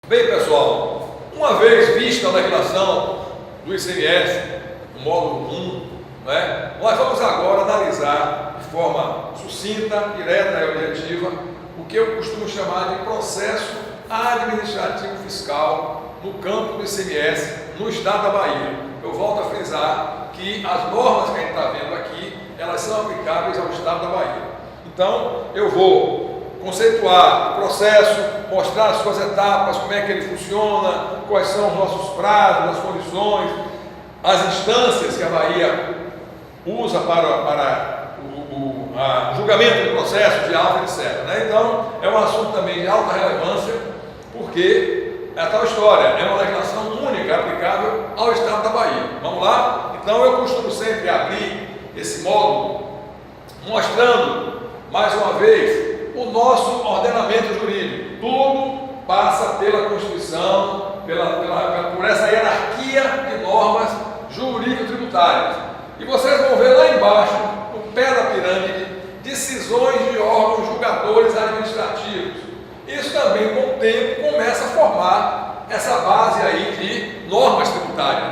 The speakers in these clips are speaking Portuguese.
Bem, pessoal, uma vez vista a legislação do ICMS, no módulo 1, nós vamos agora analisar de forma sucinta, direta e objetiva o que eu costumo chamar de processo administrativo fiscal no campo do ICMS no estado da Bahia. Eu volto a frisar que as normas que a gente está vendo aqui, elas são aplicáveis ao estado da Bahia. Então, eu vou conceituar o processo, mostrar as suas etapas, como é que ele funciona, quais são os nossos prazos, as condições, as instâncias que a Bahia usa para o julgamento do processo de alta, etc. Então, é um assunto também de alta relevância, porque é a tal história, é uma legislação única aplicável ao estado da Bahia. Vamos lá? Então, eu costumo sempre abrir esse módulo mostrando, mais uma vez, o nosso ordenamento jurídico. Tudo passa pela Constituição, por essa hierarquia de normas jurídico-tributárias. E vocês vão ver lá embaixo, no pé da pirâmide, decisões de órgãos julgadores administrativos. Isso também, com o tempo, começa a formar essa base aí de normas tributárias,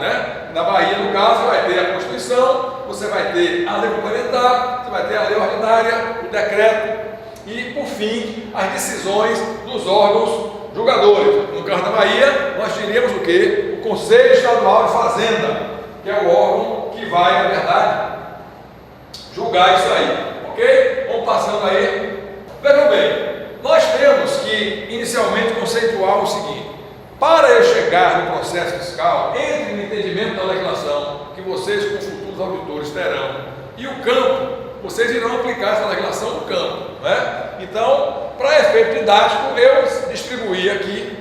Na Bahia, no caso, vai ter a Constituição, você vai ter a lei complementar, você vai ter a lei ordinária, o decreto e, por fim, as decisões dos órgãos julgadores. No caso da Bahia, nós diríamos o quê? O Conselho Estadual de Fazenda, que é o órgão que vai, na verdade, julgar isso aí. Ok? Vamos passando aí. Vejam bem, nós temos que, inicialmente, conceituar o seguinte: para eu chegar no processo fiscal, entre no entendimento da legislação que vocês, como futuros auditores, terão, e o campo, vocês irão aplicar essa legislação no campo, Então, para efeito didático, eu distribuí aqui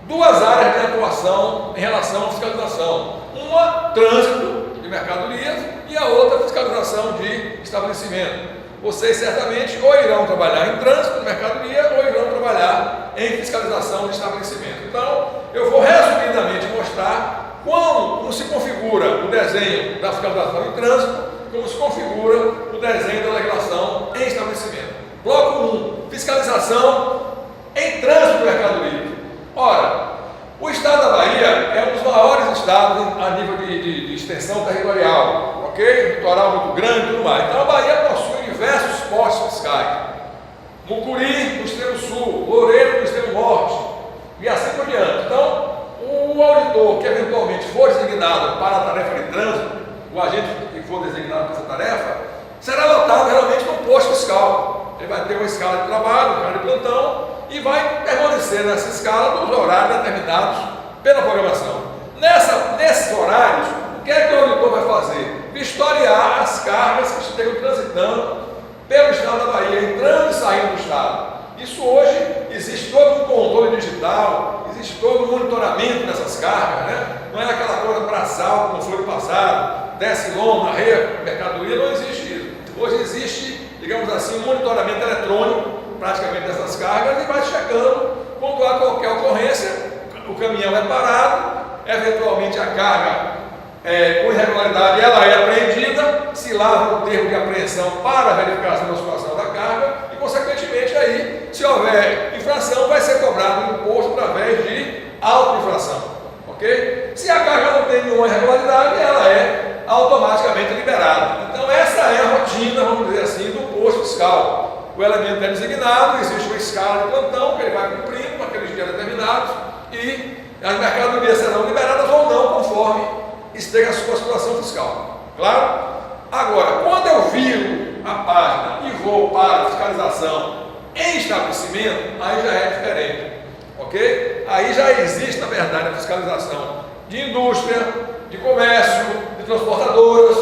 duas áreas de atuação em relação à fiscalização. Uma, trânsito de mercadorias, e a outra, fiscalização de estabelecimento. Vocês certamente ou irão trabalhar em trânsito de mercadoria ou irão trabalhar em fiscalização de estabelecimento. Então, eu vou resumidamente mostrar como se configura o desenho da fiscalização em trânsito, como se configura o desenho da legislação em estabelecimento. Bloco 1, fiscalização em trânsito de mercadoria. Ora, o estado da Bahia é um dos maiores estados a nível de extensão territorial, ok? Litoral muito grande e tudo mais. Então, a Bahia possui diversos postos fiscais. Mucuri, no extremo sul, Loureiro, no extremo norte, e assim por diante. Então, o auditor que eventualmente for designado para a tarefa de trânsito, o agente que for designado para essa tarefa, será lotado realmente no posto fiscal. Ele vai ter uma escala de trabalho, um cara de plantão, e vai permanecer nessa escala dos horários determinados pela programação. Nesses horários, o que é que o auditor vai fazer? Vistoriar as cargas que estejam transitando pelo estado da Bahia, entrando e saindo do estado. Isso hoje existe todo um controle digital, existe todo um monitoramento dessas cargas, Não é aquela coisa braçal como foi no passado, desce lona, arreia, mercadoria, não existe isso. Hoje existe, digamos assim, um monitoramento eletrônico praticamente dessas cargas e vai chegando quando há qualquer ocorrência, o caminhão é parado, eventualmente a carga com irregularidade ela é apreendida, se lava o termo de apreensão para a verificação da situação da carga e, consequentemente, aí, se houver infração, vai ser cobrado um imposto através de auto-infração, ok? Se a carga não tem nenhuma irregularidade, ela é automaticamente liberada. Então, essa é a rotina, vamos dizer assim, do posto fiscal. O elemento é designado, existe uma escala de plantão que ele vai cumprindo naqueles dias determinados e as mercadorias serão liberadas ou não, conforme esteja a sua situação fiscal. Claro? Agora, quando eu viro a página e vou para a fiscalização em estabelecimento, aí já é diferente. Ok? Aí já existe, na verdade, a fiscalização de indústria, de comércio, de transportadoras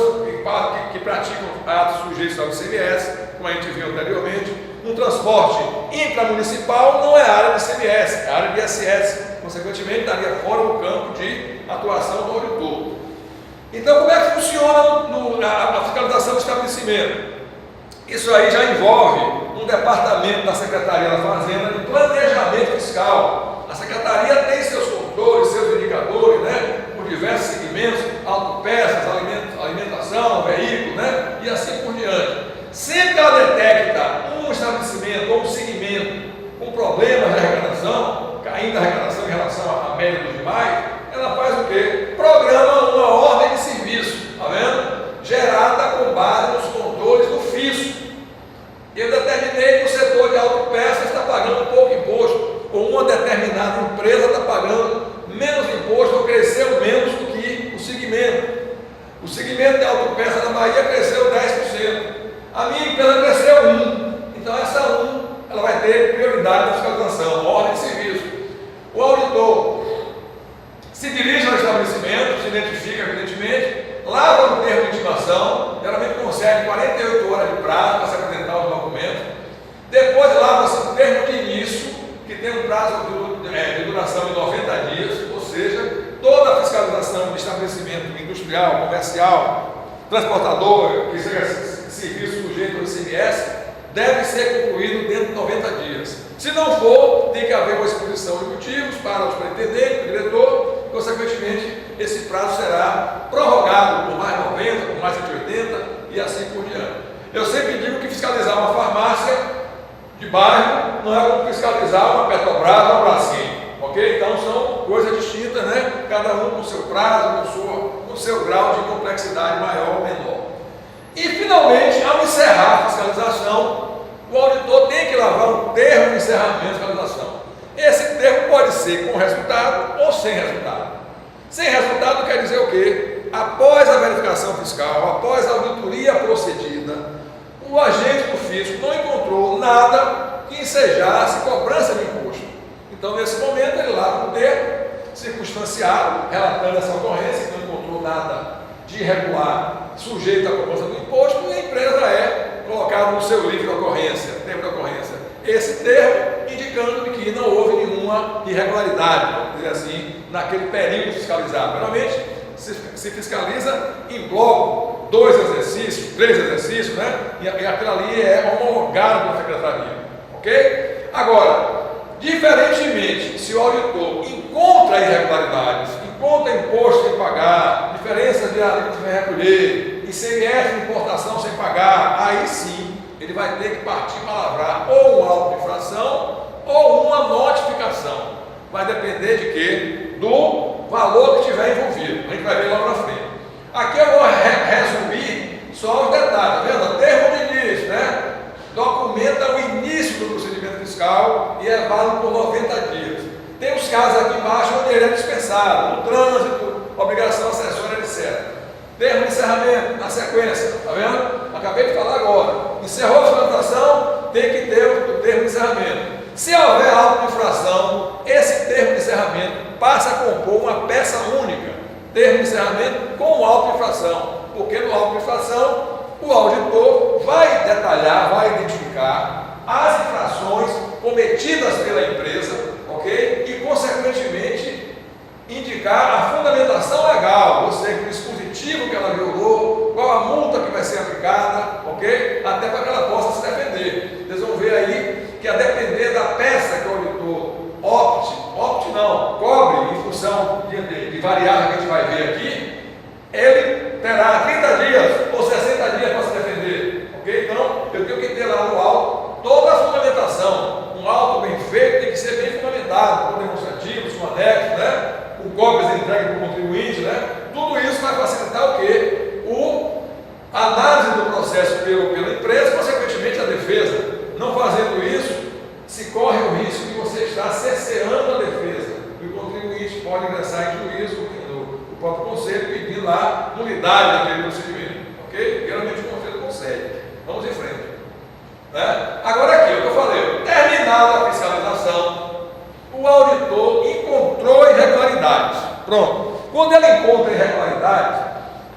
que praticam atos sujeitos ao ICMS, como a gente viu anteriormente. Um transporte intramunicipal não é área de ICMS, é área de ISS. Consequentemente, estaria fora do campo de atuação do auditor. Então, como é que funciona a fiscalização do estabelecimento? Isso aí já envolve um departamento da Secretaria da Fazenda de planejamento fiscal. A Secretaria tem seus controles, seus indicadores, por diversos segmentos, autopeças, alimentação, veículo, e assim por diante. Sempre que ela detecta um estabelecimento ou um segmento com problemas de arrecadação, ainda a arrecadação em relação à média dos demais, ela faz o quê? Programa uma ordem de serviço, está vendo? Gerada com base nos controles do fisco. Eu determinei que o setor de autopeças está pagando pouco imposto, ou uma determinada empresa está pagando menos imposto ou cresceu menos do que o segmento. O segmento de autopeças na Bahia cresceu 10%. A minha empresa cresceu 1%. Então essa 1%, ela vai ter prioridade na fiscalização, ordem de serviço. O auditor se dirige ao estabelecimento, se identifica evidentemente, lava o termo de intimação, geralmente consegue 48 horas de prazo para se apresentar os documentos. Depois lava-se o termo de início, que tem um prazo de duração de 90 dias, ou seja, toda a fiscalização de estabelecimento industrial, comercial, transportador, que seja serviço sujeito ao ICMS, deve ser concluído dentro de 90 dias. Se não for, tem que haver uma exposição de motivos para o superintendente, o diretor, e, consequentemente, esse prazo será prorrogado por mais 90, por mais 180 e assim por diante. Eu sempre digo que fiscalizar uma farmácia de bairro não é como fiscalizar uma Petrobras ou uma Braskem, ok? Então são coisas distintas, né? Cada um com o seu prazo, com o seu grau de complexidade maior ou menor. E finalmente, ao encerrar a fiscalização, o auditor tem que lavar um termo de encerramento de fiscalização. Esse termo pode ser com resultado ou sem resultado. Sem resultado quer dizer o quê? Após a verificação fiscal, após a auditoria procedida, o agente do fisco não encontrou nada que ensejasse cobrança de imposto. Então, nesse momento, ele lava um termo circunstanciado, relatando essa ocorrência, que não encontrou nada de irregular sujeito à cobrança do imposto, e a empresa é colocada no seu livro de ocorrência, termo de ocorrência, esse termo indicando que não houve nenhuma irregularidade, vamos dizer assim, naquele período fiscalizado. Geralmente se fiscaliza em bloco, 2 exercícios, 3 exercícios, né? E aquilo ali é homologado pela secretaria, ok? Agora, diferentemente, se o auditor encontra irregularidades, encontra imposto sem pagar, diferença de alíquota sem recolher, ICMS de importação sem pagar, aí sim ele vai ter que partir para lavrar ou um auto de infração ou uma notificação. Vai depender de quê? Do valor que estiver envolvido. A gente vai ver lá na frente. Aqui eu vou resumir só os detalhes, tá vendo? Termo de início, né? Documenta o início do procedimento fiscal e é válido por 90 dias. Tem os casos aqui embaixo onde ele é dispensado, no trânsito, obrigação acessória, etc. Termo de encerramento, na sequência, tá vendo? Acabei de falar agora. Encerrou a fiscalização, tem que ter o termo de encerramento. Se houver auto de infração, esse termo de encerramento passa a compor uma peça única, termo de encerramento com auto de infração, porque no auto de infração o auditor vai detalhar, vai identificar as infrações cometidas pela empresa, ok? E, consequentemente, indicar a fundamentação legal, ou seja, o dispositivo que ela violou, qual a multa que vai ser aplicada, ok? Até para que ela possa se defender. Vocês vão ver aí que, a depender da peça que o auditor cobre em função de variável que a gente vai ver aqui, ele terá 30 dias ou 60 dias para se defender, ok? Então, eu tenho que ter lá no auto toda a fundamentação. Um auto bem feito tem que ser bem fundamentado, com demonstrativos, com anexos, né? Com cópias entregues para o contribuinte, né? Tudo isso vai facilitar o quê? A análise do processo pela empresa, consequentemente a defesa. Não fazendo isso, se corre o risco de você estar cerceando a defesa. E o contribuinte pode ingressar em juízo, o próprio conselho, pedir lá nulidade daquele procedimento, ok? Geralmente o conselho consegue. Vamos em frente. Né? Agora aqui, o que eu falei, terminada a fiscalização, o auditor encontrou irregularidades. Pronto. Quando ele encontra irregularidades,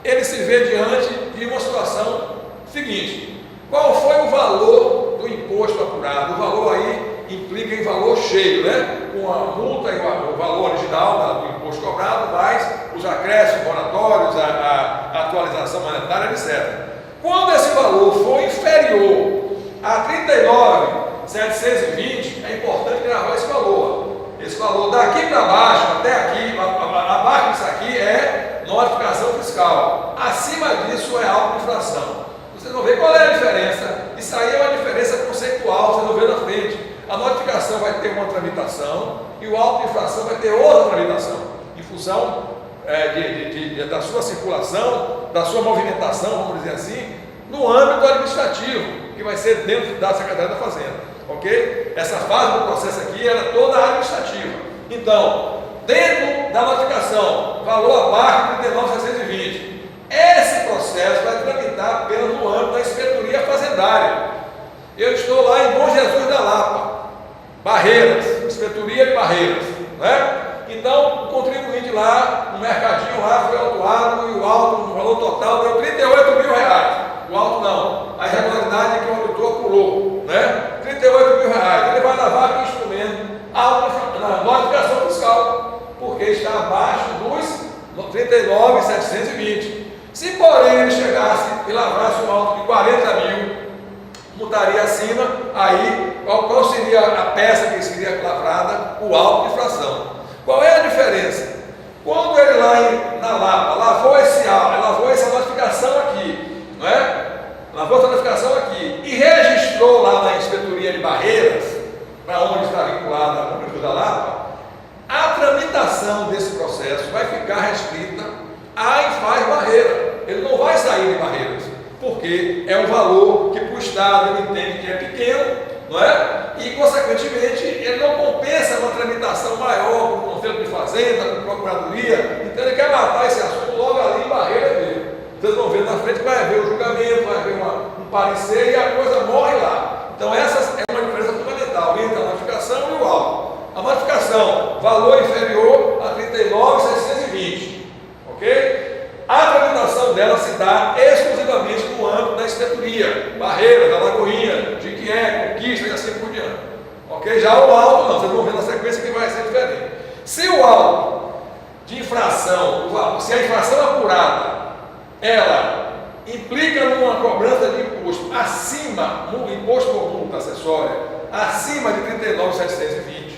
ele se vê diante de uma situação seguinte: qual foi o valor do imposto apurado? O valor aí implica em valor cheio, né? Com a multa e o valor original do imposto cobrado, mais os acréscimos, moratórios, a atualização monetária, etc. Quando esse valor for inferior a 39.720, é importante gravar esse valor. Esse valor daqui para baixo, até aqui, abaixo disso aqui é notificação fiscal. Acima disso é auto-infração. Vocês vão ver qual é a diferença. Isso aí é uma diferença conceitual, vocês vão ver na frente. A notificação notificação vai ter uma tramitação e o auto de infração vai ter outra tramitação, em função da sua circulação, da sua movimentação, vamos dizer assim, no âmbito administrativo, que vai ser dentro da Secretaria da Fazenda, ok? Essa fase do processo aqui era toda administrativa. Então, dentro da notificação, valor abaixo de 39.620, esse processo vai tramitar apenas no âmbito da inspetoria fazendária. Eu estou lá em Bom Jesus da Lapa, Barreiras, inspetoria de Barreiras, né? Então, o contribuinte lá, no mercadinho lá, foi autuado e o auto, no valor total, deu R$38.000. O auto não, a irregularidade que o auditor apurou, né? R$38.000. Ele vai lavar com instrumento, na notificação fiscal, porque está abaixo dos 39.720. Se, porém, ele chegasse e lavrasse um auto de 40 mil, multaria acima, aí qual seria a peça que seria lavrada? O auto de infração. Qual é a diferença? Quando ele lá na Lapa lavou essa notificação aqui, não é? Lavou essa notificação aqui e registrou lá na inspetoria de Barreiras, para onde está vinculada a Prefeitura da Lapa, a tramitação desse processo vai ficar restrita a Infaz Barreira. Ele não vai sair de Barreiras, porque é um valor que para o Estado ele entende que é pequeno, não é? E, consequentemente, ele não compensa uma tramitação maior com o Conselho de Fazenda, com a Procuradoria. Então, ele quer matar esse assunto logo ali em Barreira mesmo. Vocês vão ver na frente, vai haver o julgamento, vai haver um parecer e a coisa morre lá. Então, essa é uma diferença fundamental entre a notificação e o auto. A notificação, valor inferior a 39.620, ok? A tramitação dela se dá exclusivamente no âmbito da inspetoria, Barreira, da Lagoinha, Jiquié, Conquista e assim por diante. Ok? Já o auto não, vocês vão ver na sequência que vai ser diferente. Se o auto de infração, se a infração apurada, ela implica numa cobrança de imposto acima, no imposto por multa acessória, acima de 39.720,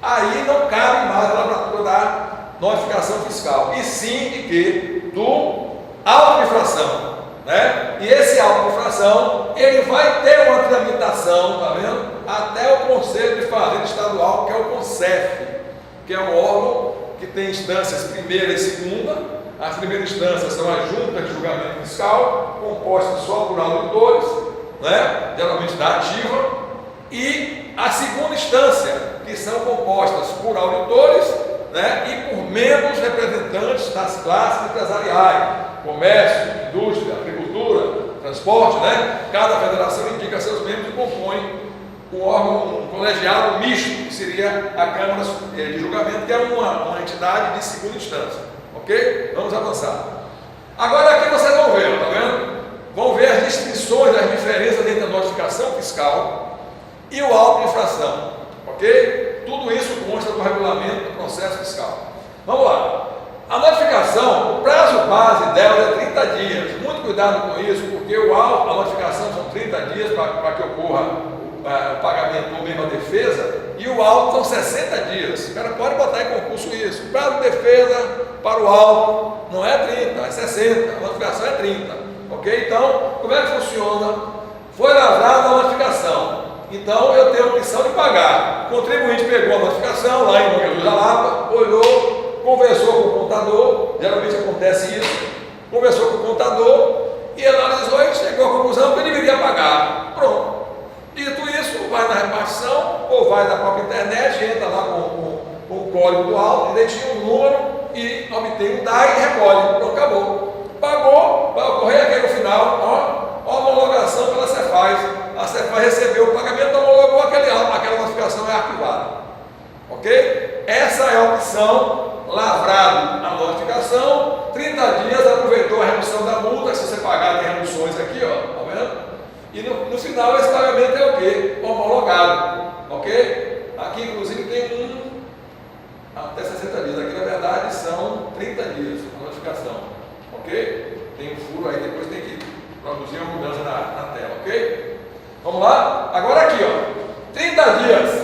aí não cabe mais a lavratura da notificação fiscal, e sim de quê? Do auto de infração, né? E esse auto de infração, ele vai ter uma tramitação, tá vendo? Até o Conselho de Fazenda Estadual, que é o CONCEF, que é um órgão que tem instâncias primeira e segunda. As primeiras instâncias são as juntas de julgamento fiscal, compostas só por auditores, né? Geralmente da ativa, e a segunda instância, que são compostas por auditores, né, e por membros representantes das classes empresariais, comércio, indústria, agricultura, transporte, né? Cada federação indica seus membros e compõe um órgão, um colegiado misto, que seria a Câmara de Julgamento, que é uma entidade de segunda instância, ok? Vamos avançar. Agora aqui vocês vão ver, tá vendo? Vão ver as distinções, as diferenças entre a notificação fiscal e o auto de infração, ok? Tudo isso consta do regulamento do processo fiscal. Vamos lá. A notificação, o prazo base dela é 30 dias. Muito cuidado com isso, porque a notificação são 30 dias para que ocorra o pagamento ou mesmo a defesa, e o auto são 60 dias. O cara pode botar em concurso isso. O prazo de defesa para o auto não é 30, é 60. A notificação é 30. Ok? Então, como é que funciona? Foi lavrada a notificação. Então, eu tenho a opção de pagar. O contribuinte pegou a notificação lá em Bom Jesus da Lapa, olhou, conversou com o contador, geralmente acontece isso, conversou com o contador e analisou e chegou à conclusão que ele deveria pagar. Pronto. Dito isso, vai na repartição ou vai na própria internet, entra lá com o código do auto, identifica um número e obtém um DAI e recolhe. Pronto, acabou. Pagou, vai ocorrer aqui no final, ó, homologação pela Cefaz. A Cefaz recebeu o pagamento, homologou aquela notificação é arquivada. Ok? Essa é a opção, lavrado a notificação, 30 dias, aproveitou a redução da multa, se você pagar tem reduções aqui, ó, tá vendo? E no final esse pagamento é o quê? Homologado, ok? Aqui inclusive tem até 60 dias, aqui na verdade são 30 dias a notificação, ok? Tem um furo aí, depois tem que produzir uma mudança na tela, ok? Vamos lá? Agora aqui, ó, 30 dias,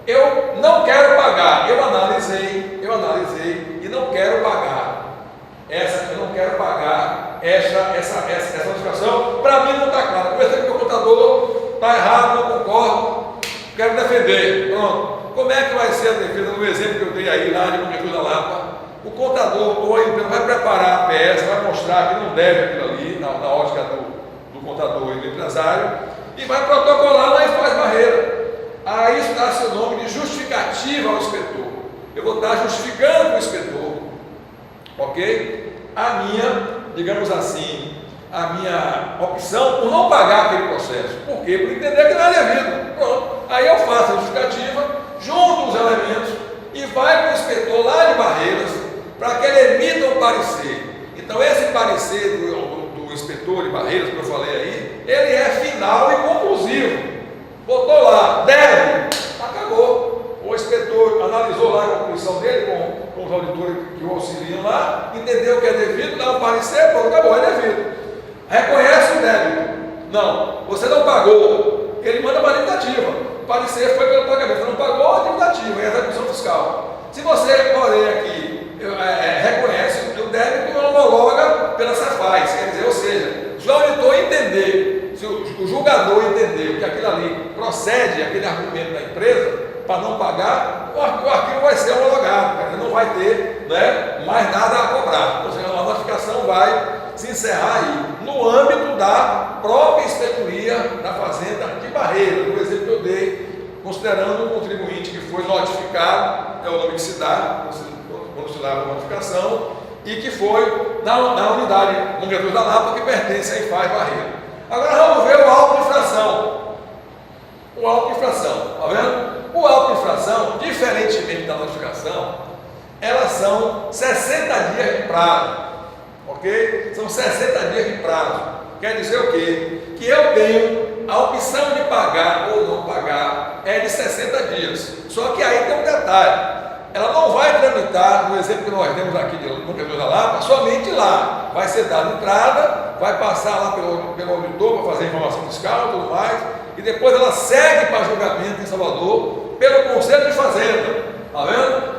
eu não quero pagar, eu analisei e não quero pagar. Eu não quero pagar essa notificação, para mim não está claro. Conversei com o meu contador, está errado, não concordo, quero defender. Pronto. Como é que vai ser a defesa? No exemplo que eu dei aí, lá de Bom Jesus da Lapa, o contador ou a empresa vai preparar a PS, vai mostrar que não deve aquilo ali, na ótica do contador e do empresário, e vai protocolar lá em Faz Barreira. Aí isso dá-se o nome de justificativa ao inspetor. Eu vou estar justificando para o inspetor, ok? A minha, digamos assim, a minha opção por não pagar aquele processo. Por quê? Por entender que não é devido. Pronto. Aí eu faço a justificativa, junto os elementos e vai para o inspetor lá de Barreiras para que ele emita um parecer. Então esse parecer do inspetor de Barreiras, que eu falei aí, ele é final e conclusivo. Botou lá, deve, acabou. O inspetor analisou lá a conclusão dele com os auditores que o auxiliam lá, entendeu que é devido, dá um parecer, pronto, acabou, é devido. Reconhece o débito. Não, você não pagou, ele manda para a limitativa. O parecer foi pelo pagamento, você não pagou a limitativa, é a execução fiscal. Se você, porém, aqui reconhece o débito, homologa pela Cefaz, quer dizer, ou seja, se o auditor entender, se o julgador entender que aquilo ali procede, aquele argumento da empresa, para não pagar, o arquivo vai ser homologado, não vai ter, né, mais nada a cobrar. Ou seja, a notificação vai se encerrar aí, no âmbito da própria inspetoria da Fazenda de Barreira, no exemplo que eu dei, considerando o contribuinte que foi notificado, é o nome que se dá, quando se dá a notificação, e que foi na unidade Bom Jesus da Lapa, que pertence a Faz Barreira. Agora vamos ver o auto de infração. O auto de infração, está vendo? O auto de infração, diferentemente da notificação, elas são 60 dias de prazo, ok? São 60 dias de prazo. Quer dizer o quê? Que eu tenho a opção de pagar ou não pagar é de 60 dias. Só que aí tem um detalhe. Ela não vai tramitar, no exemplo que nós temos aqui de Bom Jesus da Lapa, somente lá. Vai ser dada entrada, vai passar lá pelo auditor para fazer informação fiscal e tudo mais, e depois ela segue para julgamento em Salvador pelo Conselho de Fazenda. Está vendo?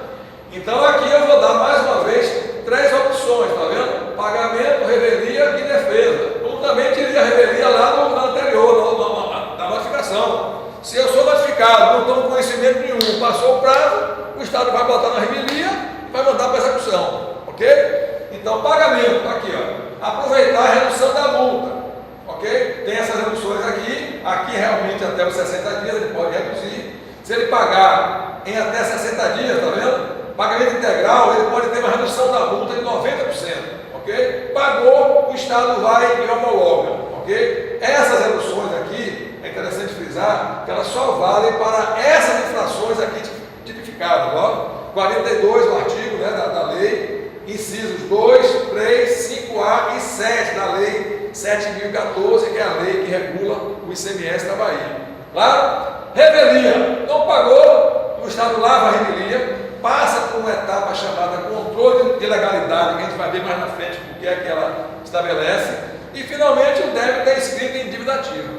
Então aqui eu vou dar mais uma vez 3 opções, está vendo? Pagamento, revelia e defesa. Como também teria revelia lá no anterior, na notificação. Se eu sou notificado, não tomo conhecimento nenhum, passou o prazo, o Estado vai botar na revelia e vai mandar para execução, ok? Então, pagamento, aqui, ó, aproveitar a redução da multa, ok? Tem essas reduções aqui realmente até os 60 dias ele pode reduzir. Se ele pagar em até 60 dias, tá vendo? Pagamento integral, ele pode ter uma redução da multa de 90%, ok? Pagou, o Estado vai e homologa, ok? Essas reduções aqui, é interessante frisar que elas só valem para essas infrações aqui tipificadas, ó, 42, o artigo, né, da lei, incisos 2, 3, 5A e 7 da lei 7.014, que é a lei que regula o ICMS da Bahia. Claro? Revelia, não pagou, o Estado lava a revelia, passa por uma etapa chamada controle de legalidade, que a gente vai ver mais na frente o que é que ela estabelece, e finalmente o débito é escrito em dívida ativa.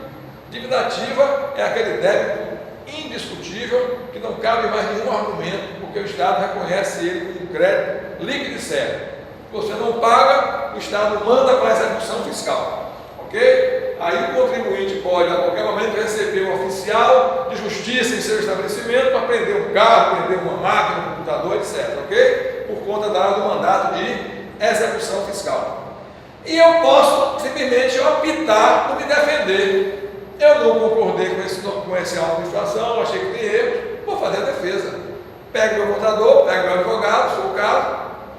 Dívida ativa é aquele débito indiscutível, que não cabe mais nenhum argumento, porque o Estado reconhece ele como crédito líquido e certo. Você não paga, o Estado manda para a execução fiscal, ok? Aí o contribuinte pode, a qualquer momento, receber um oficial de justiça em seu estabelecimento para prender um carro, prender uma máquina, um computador, etc, ok? Por conta do mandato de execução fiscal. E eu posso simplesmente optar por me defender. Eu não concordei com esse auto de infração, achei que tem erro, vou fazer a defesa. Pego meu contador, pego meu advogado, se for o caso,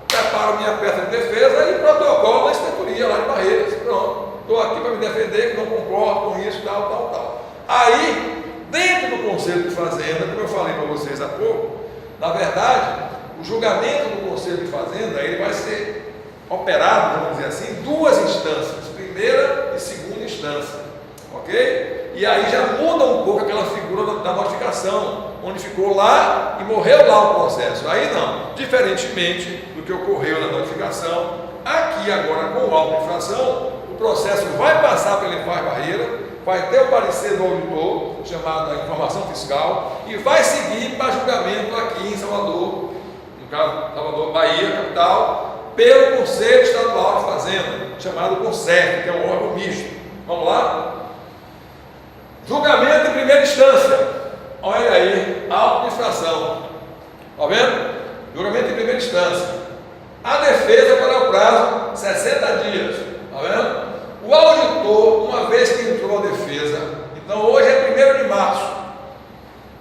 preparo minha peça de defesa e protocolo na inspetoria lá de Barreiras. Pronto, estou aqui para me defender, que não concordo com isso, tal. Aí, dentro do Conselho de Fazenda, como eu falei para vocês há pouco, na verdade, o julgamento do Conselho de Fazenda, ele vai ser operado, vamos dizer assim, em 2 instâncias, primeira e segunda instância. Ok? E aí já muda um pouco aquela figura da notificação, onde ficou lá e morreu lá o processo. Aí não, diferentemente do que ocorreu na notificação, aqui agora com o auto de infração, o processo vai passar pela Faz Barreira, vai ter o parecer do auditor, chamado informação fiscal, e vai seguir para julgamento aqui em Salvador, no caso Salvador, Bahia, capital, pelo Conselho Estadual de Fazenda, chamado CONSERF, que é um órgão misto. Vamos lá? Julgamento em primeira instância. Olha aí, auto-infração. Está vendo? Julgamento em primeira instância. A defesa para o prazo 60 dias. Está vendo? O auditor, uma vez que entrou a defesa, então hoje é 1º de março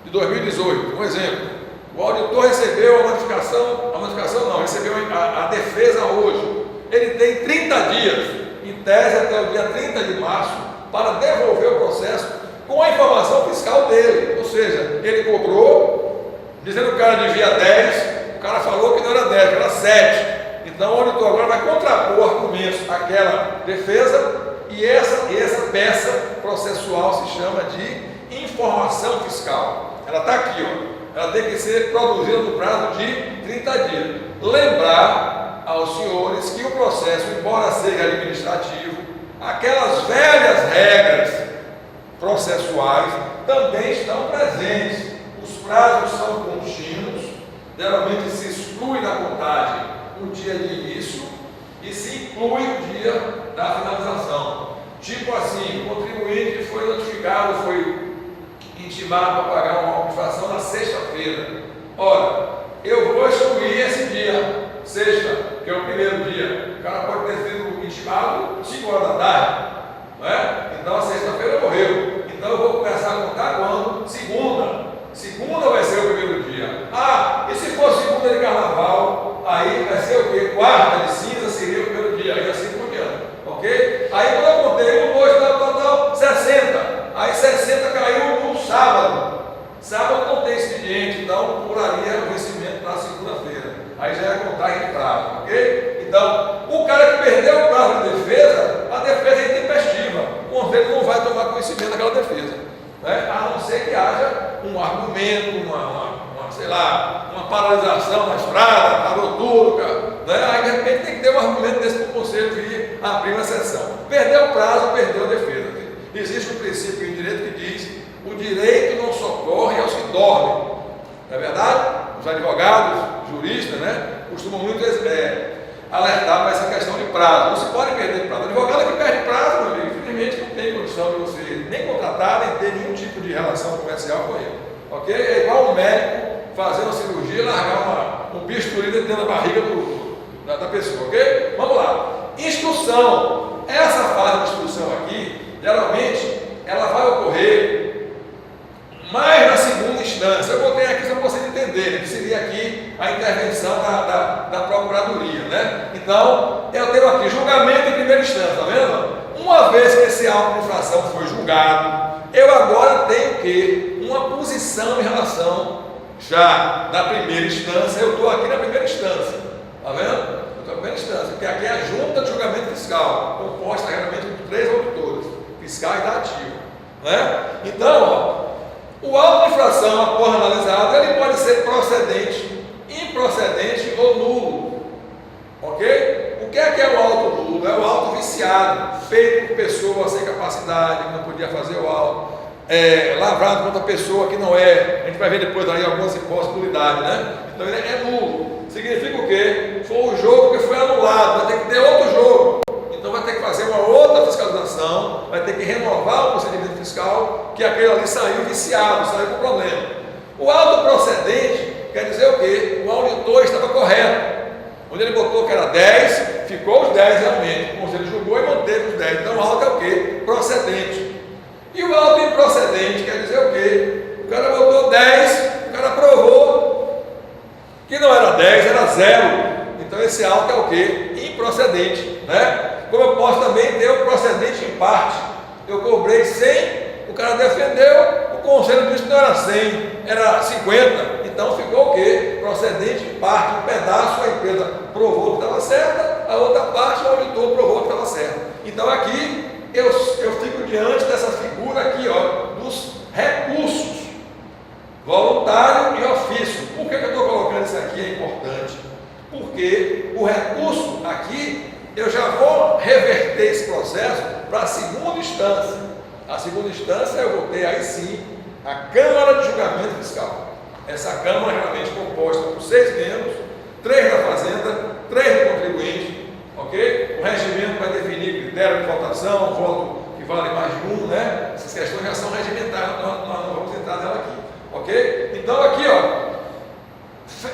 de 2018, um exemplo. O auditor recebeu a notificação não, recebeu a defesa hoje. Ele tem 30 dias, em tese até o dia 30 de março, para devolver o processo com a informação fiscal dele. Ou seja, ele cobrou, dizendo que o cara devia 10, o cara falou que não era 10, que era 7. Então o auditor agora vai contrapor argumentos àquela defesa e essa peça processual se chama de informação fiscal. Ela está aqui, ó. Ela tem que ser produzida no prazo de 30 dias. Lembrar aos senhores que o processo, embora seja administrativo, aquelas velhas regras processuais também estão presentes. Os prazos são contínuos, geralmente se exclui da contagem o dia de início e se inclui o dia da finalização. Tipo assim, o contribuinte foi notificado, foi intimado para pagar uma auto-infração na sexta-feira. Ora, eu vou excluir esse dia, sexta, que é o primeiro dia. O cara pode ter sido intimado 5 horas da tarde, não é? Então a sexta-feira morreu. Então eu vou começar a contar quando? Segunda. Segunda vai ser o primeiro dia. Ah, e se for segunda de carnaval, aí vai ser o quê? Quarta de cinza seria o primeiro dia, e assim por diante. Ok? Aí quando eu contei 1, 2, tal, 60. Aí 60 caiu no sábado. Sábado não tem expediente, então pularia o vencimento na segunda-feira. Aí já é contagem de prazo, ok? Então, o cara que perdeu o prazo de defesa, a defesa é intempestiva. O conselho não vai tomar conhecimento daquela defesa, né? A não ser que haja um argumento, sei lá, uma paralisação na estrada, parou tudo, cara, né? Aí de repente tem que ter um argumento desse para o conselho vir abrir uma sessão. Perdeu o prazo, perdeu a defesa. Existe um princípio em direito que diz: o direito não socorre aos que dormem. Não é verdade? Os advogados, juristas, né, costumam muito alertar para essa questão de prazo. Não se pode perder prazo. O advogado que perde prazo, meu amigo, infelizmente não tem condição de você nem contratar, nem ter nenhum tipo de relação comercial com ele. Ok? É igual um médico fazer uma cirurgia e largar um bisturi dentro da barriga da pessoa. Ok? Vamos lá. Instrução. Essa fase de instrução aqui, geralmente, ela vai ocorrer mais na segunda instância. Eu botei aqui só para vocês entenderem, que seria aqui a intervenção da Procuradoria, né? Então, eu tenho aqui julgamento em primeira instância, tá vendo? Uma vez que esse auto de infração foi julgado, eu agora tenho o quê? Uma posição em relação, já na primeira instância, eu estou aqui na primeira instância, tá vendo? Eu estou na primeira instância, porque aqui é a junta de julgamento fiscal, composta geralmente por 3 auditores, fiscal e dativo, né? Então, ó, o auto de infração, após analisado, ele pode ser procedente, improcedente ou nulo. Ok? O que é o auto nulo? É o auto viciado, feito por pessoa sem capacidade, que não podia fazer o auto, lavrado contra pessoa que não é. A gente vai ver depois aí algumas impossibilidades, né? Então ele é nulo. Significa o quê? Foi um jogo que foi anulado, vai ter que ter outro jogo. Então vai ter que fazer uma outra fiscalização, vai ter que renovar o procedimento fiscal, que aquele ali saiu viciado, saiu com problema. O auto procedente quer dizer o quê? O auditor estava correto. Onde ele botou que era 10, ficou os 10 realmente. O conselho julgou e manteve os 10. Então o auto é o quê? Procedente. E o auto improcedente quer dizer o quê? O cara botou 10, o cara provou que não era 10, era 0. Então esse auto é o quê? Improcedente, né? Como eu posso também ter o procedente em parte. Eu cobrei 100, o cara defendeu, o conselho disse que não era 100, era 50. Então ficou o quê? Procedente em parte, um pedaço a empresa provou que estava certa, a outra parte o auditor provou que estava certa. Então aqui eu fico diante dessa figura aqui, ó, dos recursos, voluntário e ofício. Por que eu estou colocando isso aqui? É importante. Porque o recurso aqui, eu já vou reverter esse processo para a segunda instância. A segunda instância eu vou ter aí sim a Câmara de Julgamento Fiscal. Essa Câmara geralmente composta por 6 membros, 3 da Fazenda, 3 do contribuinte, ok? O regimento vai definir critério de votação, voto que vale mais de um, né? Essas questões já são regimentadas, nós não vamos entrar nela aqui, ok? Então aqui, ó,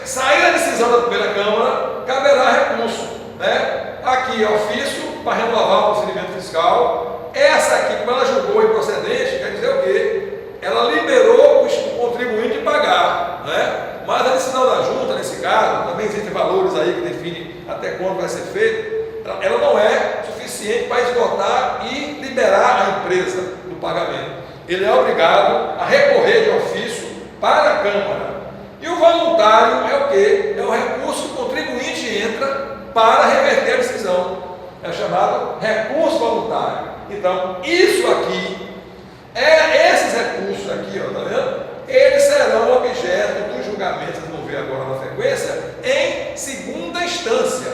sair a decisão da primeira Câmara, caberá recurso, né? Aqui, ofício para renovar o procedimento fiscal. Essa aqui, como ela julgou improcedente, quer dizer o quê? Ela liberou o contribuinte de pagar, né? Mas a decisão da junta, nesse caso, também existem valores aí que definem até quando vai ser feito, ela não é suficiente para esgotar e liberar a empresa do pagamento. Ele é obrigado a recorrer de ofício para a Câmara. E o voluntário é o quê? É o recurso que o contribuinte entra para reverter a decisão. É chamado recurso voluntário. Então, isso aqui, esses recursos aqui, ó, tá vendo? Eles serão objeto do julgamento, vocês vão ver agora na frequência, em segunda instância.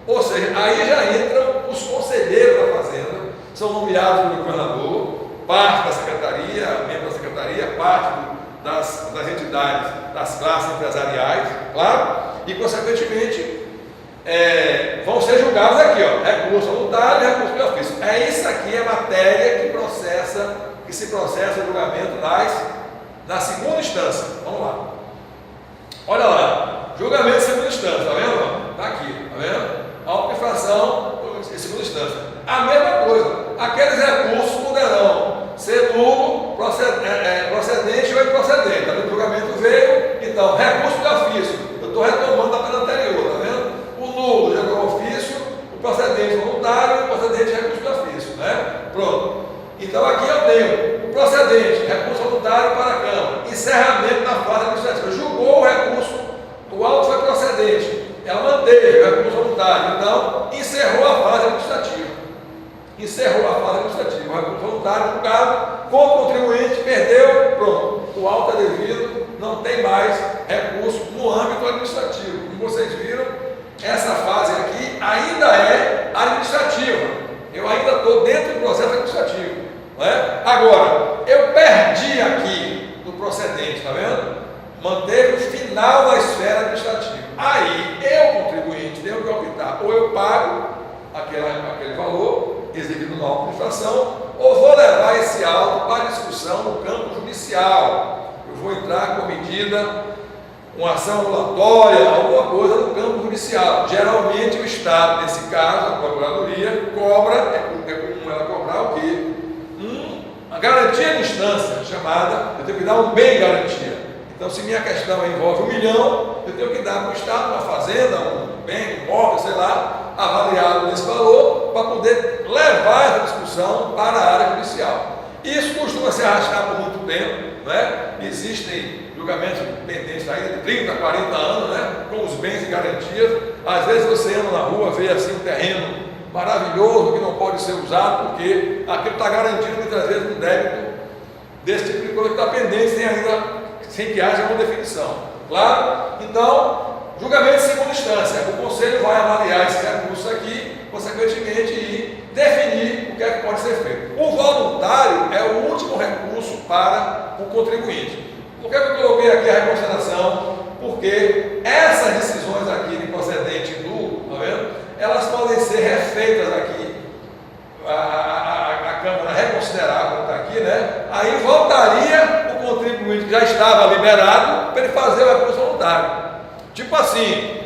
Ou seja, aí já entram os conselheiros da Fazenda, são nomeados pelo governador, parte da secretaria, membro da secretaria, parte das entidades, das classes empresariais, claro, e consequentemente vão ser julgados aqui, ó, recurso voluntário e recurso de ofício. Isso aqui é matéria que se processa o julgamento na segunda instância. Vamos lá. Olha lá, julgamento de segunda instância, tá vendo? Está aqui, tá vendo? Autoinfração em segunda instância. A mesma coisa, aqueles recursos poderão ser nulo, procedente ou improcedente. Tá vendo? O julgamento veio, então, recurso de ofício. Eu estou retomando da pena anterior, tá vendo? O nulo já é ofício, o procedente voluntário e o procedente recurso de ofício, né? Pronto. Então aqui eu tenho o procedente, recurso voluntário para a Câmara, encerramento da fase administrativa. Julgou o recurso, o auto foi procedente, ela manteve o recurso voluntário, então encerrou a fase administrativa. Encerrou a fase administrativa. O recurso voluntário julgado, com o contribuinte, perdeu, pronto. O auto é devido, não tem mais recurso no âmbito administrativo. Como vocês viram, essa fase aqui ainda é administrativa. Eu ainda estou dentro do processo administrativo. Não é? Agora, eu perdi aqui no procedente, está vendo? Manteve o final da esfera administrativa. Aí, eu, contribuinte, tenho que optar. Ou eu pago aquele valor exigido na auto-infração, ou vou levar esse auto para discussão no campo judicial. Eu vou entrar com medida, uma ação ambulatória, alguma coisa no campo judicial. Geralmente o Estado, nesse caso, a Procuradoria, cobra, é comum ela cobrar o quê? Uma garantia de instância, chamada, eu tenho que dar um bem garantia. Então, se minha questão envolve 1 milhão, eu tenho que dar para o Estado, uma fazenda, um bem, um imóvel, sei lá, avaliado nesse valor, para poder levar essa discussão para a área judicial. Isso costuma se arrastar por muito tempo, né? Existem julgamentos pendentes ainda de 30, 40 anos, né? Com os bens e garantias. Às vezes você anda na rua, vê assim um terreno maravilhoso que não pode ser usado, porque aquilo está garantido muitas vezes um débito desse tipo de coisa que está pendente sem que haja uma definição. Claro? Então, julgamento de segunda instância. O Conselho vai avaliar esse recurso aqui, consequentemente, e definir o que é que pode ser feito. O voluntário é o último recurso para o contribuinte. Por que eu coloquei aqui a reconsideração? Porque essas decisões aqui de procedente nulo, tá vendo? Elas podem ser refeitas aqui. A Câmara reconsiderar como está aqui, né? Aí voltaria o contribuinte que já estava liberado para ele fazer o recurso voluntário. Tipo assim,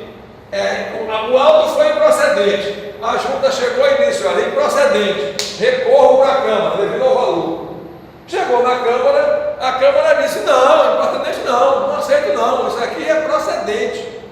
o auto foi improcedente, a junta chegou ao início ali, improcedente, recorro para a Câmara, devido ao valor. Chegou na Câmara, a Câmara disse, não, improcedente não aceito não, isso aqui é procedente.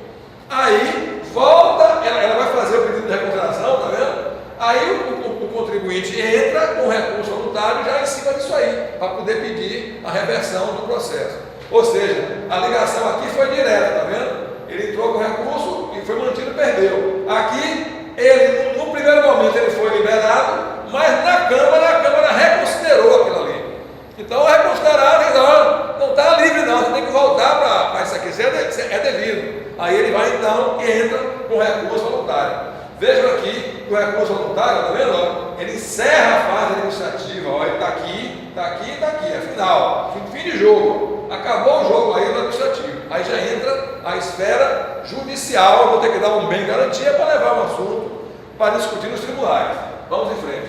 Aí volta, ela vai fazer o pedido de reconsideração, tá vendo? Aí o contribuinte entra com recurso voluntário já em cima disso aí, para poder pedir a reversão do processo. Ou seja, a ligação aqui foi direta, tá vendo? Ele entrou com recurso e foi mantido, perdeu. Aqui, ele, no primeiro momento, ele foi liberado, mas na Câmara, a Câmara reconsiderou aquilo ali. Então, reconsideraram e disseram, não está livre não, você tem que voltar para isso aqui, isso é devido. Aí ele vai então e entra com recurso voluntário. Vejam aqui que o recurso voluntário, está vendo? Ele encerra a fase administrativa, ó, ele está aqui, está aqui e está aqui, é final, fim de jogo. Acabou o jogo aí no administrativo. Aí já entra a esfera judicial, eu vou ter que dar um bem garantia para levar um assunto para discutir nos tribunais. Vamos em frente.